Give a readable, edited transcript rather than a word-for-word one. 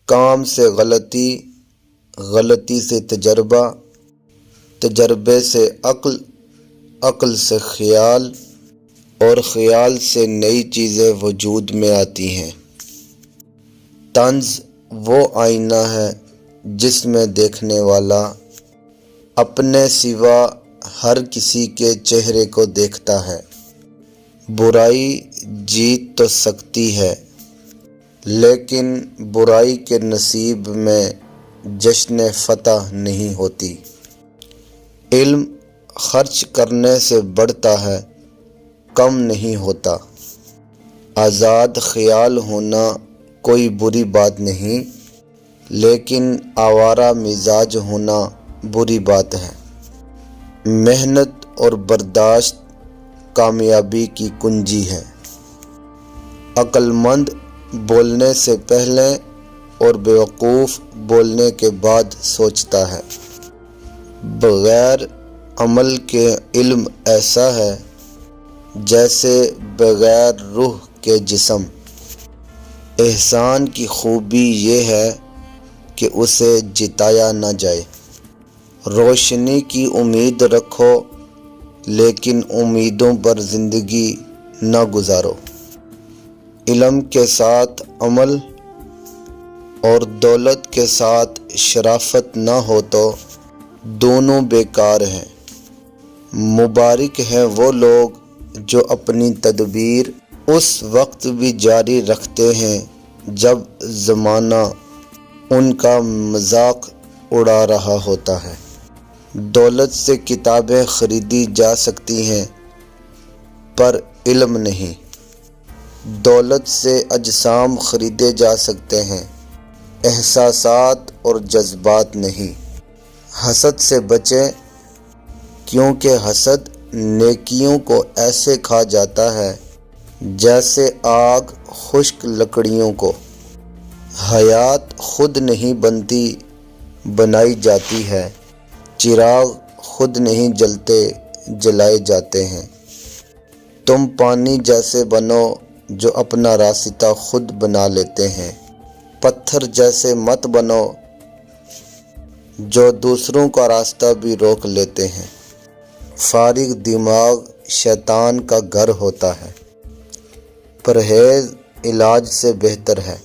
کام سے غلطی، غلطی سے تجربہ، تجربے سے عقل، عقل سے خیال، اور خیال سے نئی چیزیں وجود میں آتی ہیں۔ طنز وہ آئینہ ہے جس میں دیکھنے والا اپنے سوا ہر کسی کے چہرے کو دیکھتا ہے۔ برائی جیت تو سکتی ہے، لیکن برائی کے نصیب میں جشن فتح نہیں ہوتی۔ علم خرچ کرنے سے بڑھتا ہے، کم نہیں ہوتا۔ آزاد خیال ہونا کوئی بری بات نہیں، لیکن آوارہ مزاج ہونا بری بات ہے۔ محنت اور برداشت کامیابی کی کنجی ہے۔ عقل مند بولنے سے پہلے اور بیوقوف بولنے کے بعد سوچتا ہے۔ بغیر عمل کے علم ایسا ہے جیسے بغیر روح کے جسم۔ احسان کی خوبی یہ ہے کہ اسے جتایا نہ جائے۔ روشنی کی امید رکھو، لیکن امیدوں پر زندگی نہ گزارو۔ علم کے ساتھ عمل اور دولت کے ساتھ شرافت نہ ہو تو دونوں بیکار ہیں۔ مبارک ہیں وہ لوگ جو اپنی تدبیر اس وقت بھی جاری رکھتے ہیں جب زمانہ ان کا مذاق اڑا رہا ہوتا ہے۔ دولت سے کتابیں خریدی جا سکتی ہیں، پر علم نہیں۔ دولت سے اجسام خریدے جا سکتے ہیں، احساسات اور جذبات نہیں۔ حسد سے بچیں، کیونکہ حسد نیکیوں کو ایسے کھا جاتا ہے جیسے آگ خشک لکڑیوں کو۔ حیات خود نہیں بنتی، بنائی جاتی ہے۔ چراغ خود نہیں جلتے، جلائے جاتے ہیں۔ تم پانی جیسے بنو جو اپنا راستہ خود بنا لیتے ہیں۔ پتھر جیسے مت بنو جو دوسروں کا راستہ بھی روک لیتے ہیں۔ فارغ دماغ شیطان کا گھر ہوتا ہے۔ پرہیز علاج سے بہتر ہے۔